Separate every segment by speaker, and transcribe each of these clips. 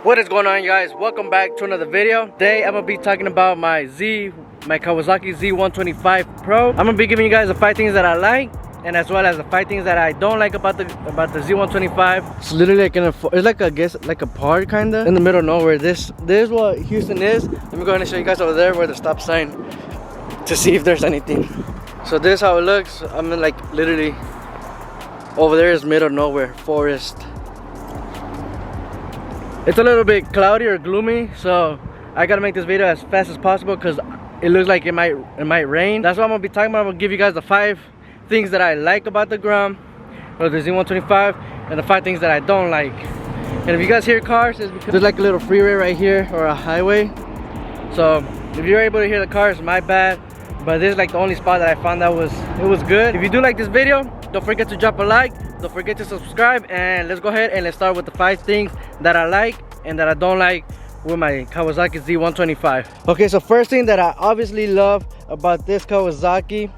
Speaker 1: What is going on, guys? Welcome back to another video. Today I'm gonna be talking about my Kawasaki Z125 Pro. I'm gonna be giving you guys the 5 things that I like, and as well as the 5 things that I don't like about the Z125. It's literally like it's like like a park kinda in the middle of nowhere. This is what Houston is. Let me go ahead and show you guys over there where the stop sign to see if there's anything. So this is how it looks. I'm in like literally over there is middle of nowhere, forest. It's a little bit cloudy or gloomy, so I gotta make this video as fast as possible because it looks like it might rain. That's what I'm gonna be talking about. I'm gonna give you guys the 5 things that I like about the Grom or the Z125 and the 5 things that I don't like. And if you guys hear cars, it's because there's like a little freeway right here or a highway. So if you're able to hear the cars, my bad. But this is like the only spot that I found that it was good. If you do like this video, don't forget to drop a like. Don't forget to subscribe, and let's go ahead and let's start with the 5 things that I like and that I don't like with my Kawasaki Z125. Okay, so first thing that I obviously love about this Kawasaki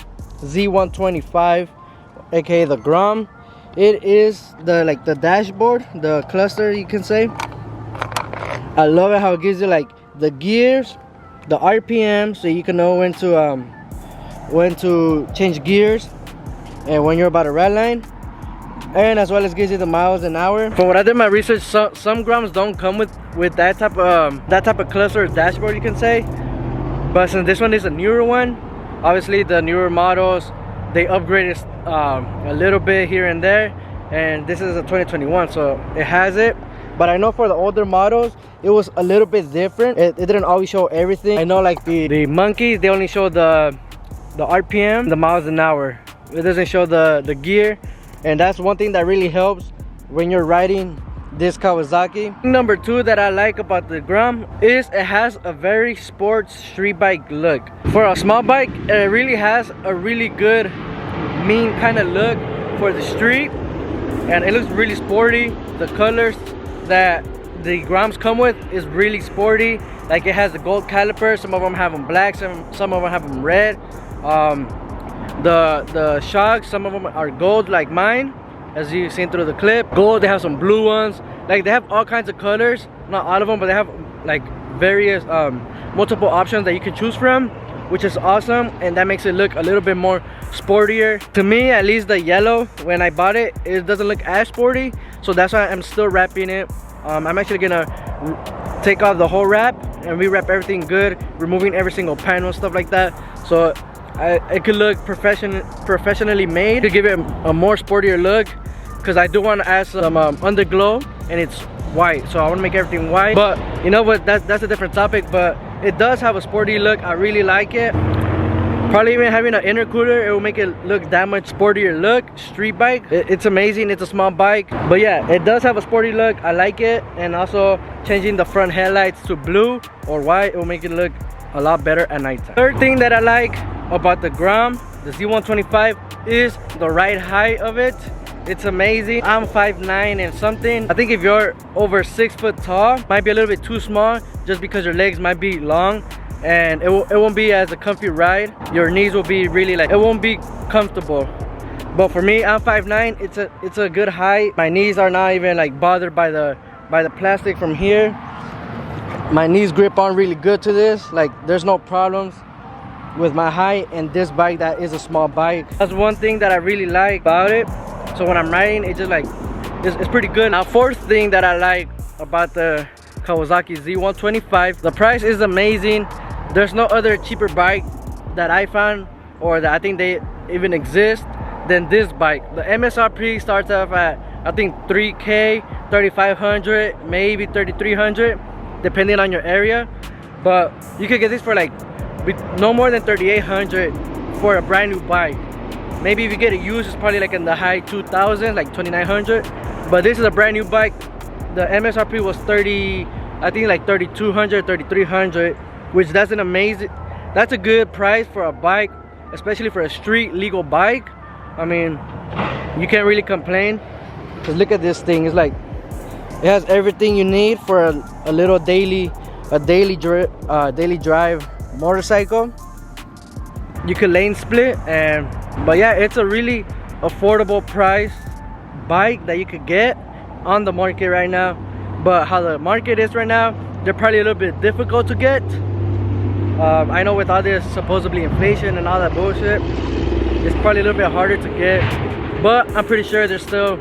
Speaker 1: Z125, aka the Grom, it is the dashboard, the cluster, you can say. I love it how it gives you like the gears, the RPM, so you can know when to change gears and when you're about a red line, and as well as gives you the miles an hour. From what I did my research, some Groms don't come with that type of cluster or dashboard, you can say. But since this one is a newer one, obviously the newer models, they upgraded a little bit here and there, and this is a 2021, so it has it. But I know for the older models, it was a little bit different. It didn't always show everything. I know like the monkeys, they only show the RPM, the miles an hour. It doesn't show the gear, and that's one thing that really helps when you're riding this Kawasaki. Number 2 that I like about the Grom is it has a very sports street bike look. For a small bike, it really has a really good mean kind of look for the street, and it looks really sporty. The colors that the Groms come with is really sporty. Like it has the gold calipers, some of them have them black, some of them have them red. The shocks, some of them are gold like mine, as you've seen through the clip. Gold, they have some blue ones. Like they have all kinds of colors, not all of them, but they have like various multiple options that you can choose from, which is awesome, and that makes it look a little bit more sportier. To me, at least the yellow, when I bought it, it doesn't look as sporty, so that's why I'm still wrapping it. I'm actually gonna take off the whole wrap and rewrap everything good, removing every single panel, stuff like that, so it could look professionally made to give it a more sportier look, because I do want to add some underglow, and it's white, so I want to make everything white. But you know what, that's a different topic, but it does have a sporty look. I really like it. Probably even having an intercooler, it will make it look that much sportier look. Street bike, it's amazing. It's a small bike, but yeah, it does have a sporty look. I like it. And also changing the front headlights to blue or white, it will make it look a lot better at nighttime. Third thing that I like about the Grom, the Z125, is the ride height of it. It's amazing. I'm 5'9" and something. I think if you're over 6 foot tall, might be a little bit too small, just because your legs might be long, and it won't be as a comfy ride. Your knees will be really like, it won't be comfortable. But for me, I'm 5'9", it's a good height. My knees are not even like bothered by the plastic from here. My knees grip on really good to this. Like there's no problems with my height and this bike that is a small bike. That's one thing that I really like about it. So when I'm riding, it's just like it's pretty good. Now, 4th thing that I like about the Kawasaki Z125, the price is amazing. There's no other cheaper bike that I found, or that I think they even exist, than this bike. The MSRP starts off at I think 3K, 3,500, maybe 3,300, depending on your area. But you could get this for like no more than 3,800 for a brand new bike. Maybe if you get it used, it's probably like in the high 2,000, like 2,900. But this is a brand new bike. The MSRP was I think like 3,200, 3,300, which that's a good price for a bike, especially for a street legal bike. I mean, you can't really complain. Cause look at this thing. It's like it has everything you need for a little daily drive motorcycle. You could lane split, but yeah, it's a really affordable price bike that you could get on the market right now. but how the market is right now, they're probably a little bit difficult to get. I know with all this supposedly inflation and all that bullshit, it's probably a little bit harder to get, but I'm pretty sure there's still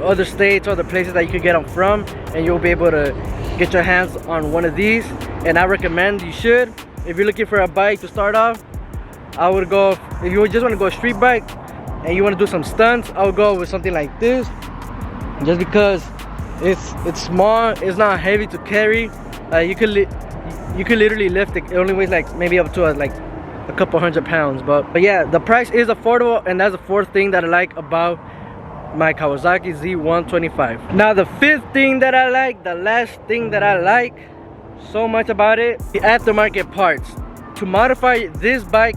Speaker 1: other states, other places that you can get them from, and you'll be able to get your hands on one of these. And I recommend you should. If you're looking for a bike to start off, I would go, if you just want to go a street bike and you want to do some stunts, I would go with something like this, just because it's small, it's not heavy to carry. You could literally lift it. It only weighs like maybe up to like a couple £100, but yeah, the price is affordable, and that's the fourth thing that I like about my Kawasaki Z125. Now the fifth thing that I like, the last thing that I like so much about it, the aftermarket parts. To modify this bike,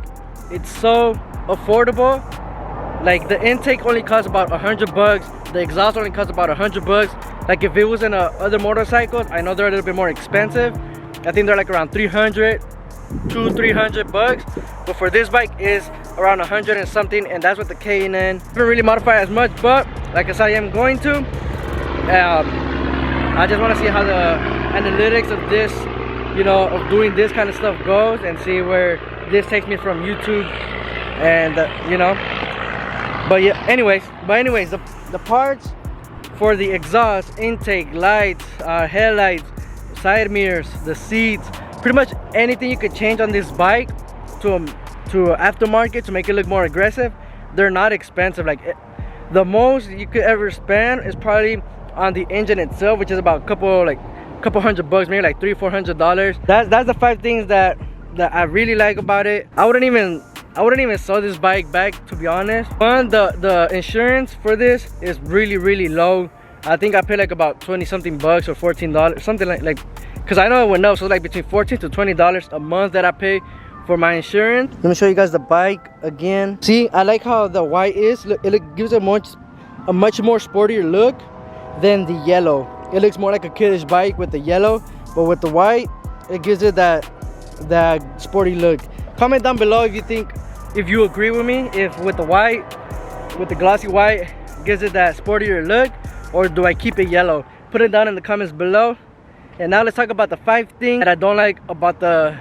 Speaker 1: it's so affordable. Like the intake only costs about $100, the exhaust only costs about $100. Like if it was in other motorcycles, I know they're a little bit more expensive. I think they're like around $300 but for this bike is around 100 and something, and that's with the K&N. I haven't really modified as much, but like I said, I am going to. I just want to see how the analytics of this, you know, of doing this kind of stuff goes, and see where this takes me from YouTube, and you know. But yeah, anyways, the parts for the exhaust, intake, lights, headlights, side mirrors, the seats, pretty much anything you could change on this bike to aftermarket to make it look more aggressive, they're not expensive. Like the most you could ever spend is probably on the engine itself, which is about a couple $100, maybe like $300-400. That's the 5 things that I really like about it. I wouldn't even sell this bike back, to be honest. One, the insurance for this is really low. I think I paid like about 20 something bucks or $14, something like, because I know it went up, so like between $14 to $20 a month that I pay for my insurance. Let me show you guys the bike again. See, I like how the white is. Look, it gives a much more sportier look than the yellow. It looks more like a kiddish bike with the yellow, but with the white, it gives it that sporty look. Comment down below if you agree with me, if with the glossy white gives it that sportier look, or do I keep it yellow? Put it down in the comments below. And now let's talk about the 5 things that I don't like about the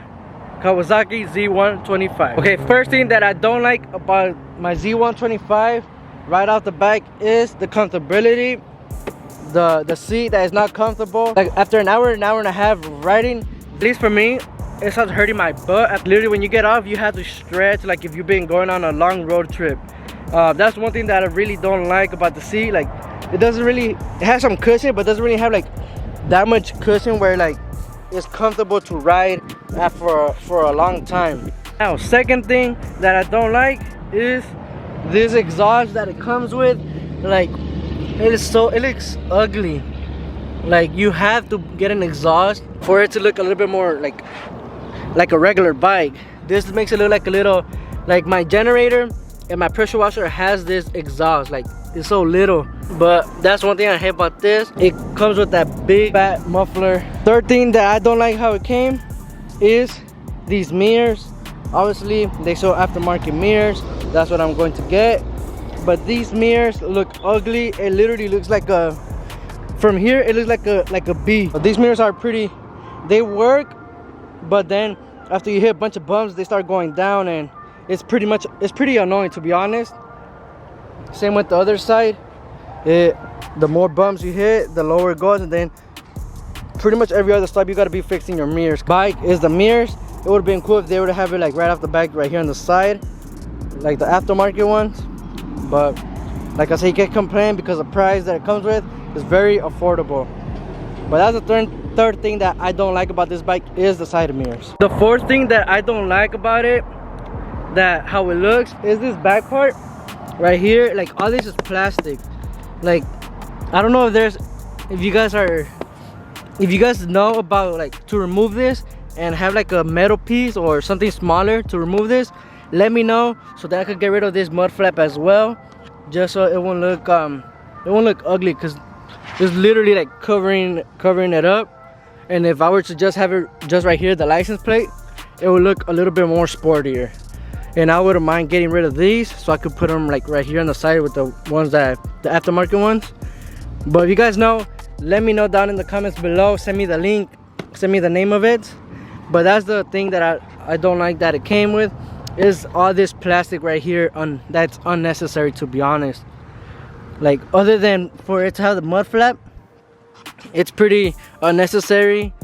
Speaker 1: Kawasaki Z125. Okay, first thing that I don't like about my Z125 right off the back is the comfortability. The seat that is not comfortable. Like after an hour and a half riding, at least for me, it starts hurting my butt. Literally when you get off, you have to stretch, like if you've been going on a long road trip. That's one thing that I really don't like about the seat. Like it has some cushion, but doesn't really have like that much cushion where like it's comfortable to ride for a long time. Now, second thing that I don't like is this exhaust that it comes with. Like it looks ugly. Like you have to get an exhaust for it to look a little bit more like a regular bike. This makes it look like a little, like my generator and my pressure washer has this exhaust, like it's so little. But that's one thing I hate about this. It comes with that big fat muffler. Third thing that I don't like how it came is these mirrors. Obviously they show aftermarket mirrors, that's what I'm going to get. But these mirrors look ugly. It literally looks like from here it looks like a B. But these mirrors are pretty, they work, but then after you hit a bunch of bumps they start going down, and it's pretty annoying, to be honest. Same with the other side. The more bumps you hit, the lower it goes, and then pretty much every other stop you got to be fixing your mirrors. Bike is the mirrors. It would have been cool if they would have it like right off the back, right here on the side, like the aftermarket ones. But like I said, you can't complain because the price that it comes with is very affordable. But that's the third thing that I don't like about this bike is the side mirrors. The fourth thing that I don't like about it, that how it looks, is this back part right here. Like all this is plastic. Like I don't know if you guys know about like to remove this and have like a metal piece or something smaller to remove this. Let me know so that I could get rid of this mud flap as well, just so it won't look ugly, because it's literally like covering it up. And if I were to just have it just right here, the license plate, it would look a little bit more sportier. And I wouldn't mind getting rid of these so I could put them like right here on the side with the ones the aftermarket ones. But if you guys know let me know down in the comments below. Send me the link, send me the name of it. But that's the thing that I don't like that it came with, is all this plastic right here that's unnecessary, to be honest. Like, other than for it to have the mud flap, it's pretty unnecessary.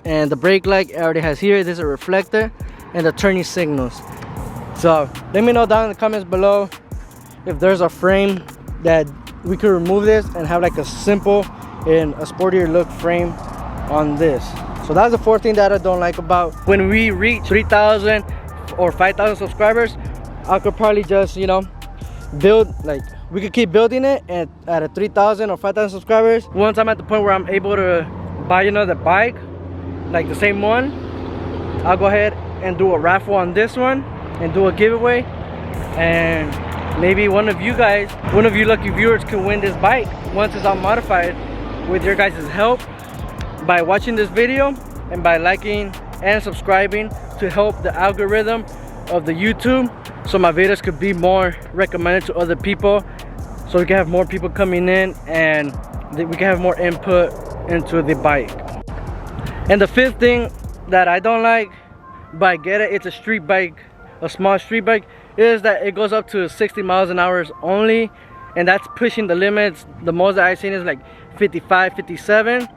Speaker 1: And the brake light already has here, there's a reflector and the turning signals. So let me know down in the comments below if there's a frame that we could remove this and have like a simple and a sportier look frame on this. So that's the fourth thing that I don't like about. When we reach 3,000 or 5,000 subscribers, I could probably just, you know, build, like, we could keep building it, and at a 3,000 or 5,000 subscribers, once I'm at the point where I'm able to buy another bike like the same one, I'll go ahead and do a raffle on this one and do a giveaway, and maybe one of you lucky viewers can win this bike once it's all modified, with your guys' help, by watching this video and by liking and subscribing, to help the algorithm of the YouTube, so my videos could be more recommended to other people, so we can have more people coming in and we can have more input into the bike. And the fifth thing that I don't like, but I get it, it's a street bike, a small street bike, is that it goes up to 60 miles an hour only, and that's pushing the limits. The most that I've seen is like 55, 57,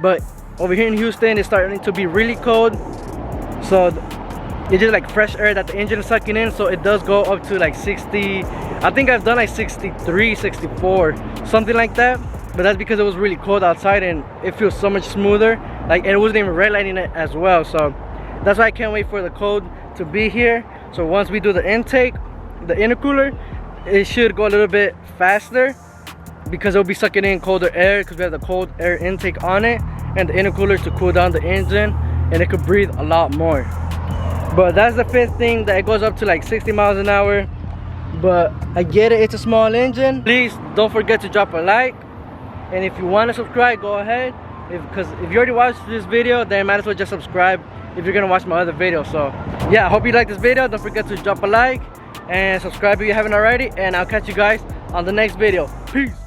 Speaker 1: but over here in Houston it's starting to be really cold, so it's just like fresh air that the engine is sucking in, so it does go up to like 60. I think I've done like 63, 64, something like that, but that's because it was really cold outside and it feels so much smoother, like, and it wasn't even redlining it as well. So that's why I can't wait for the cold to be here. So once we do the intake, the intercooler, it should go a little bit faster because it'll be sucking in colder air, because we have the cold air intake on it, and the intercooler to cool down the engine, and it could breathe a lot more. But that's the fifth thing, that it goes up to like 60 miles an hour. But I get it, it's a small engine. Please don't forget to drop a like, and if you want to subscribe, go ahead, because if you already watched this video, then might as well just subscribe if you're gonna watch my other video. So yeah, I hope you like this video. Don't forget to drop a like and subscribe if you haven't already, and I'll catch you guys on the next video. Peace.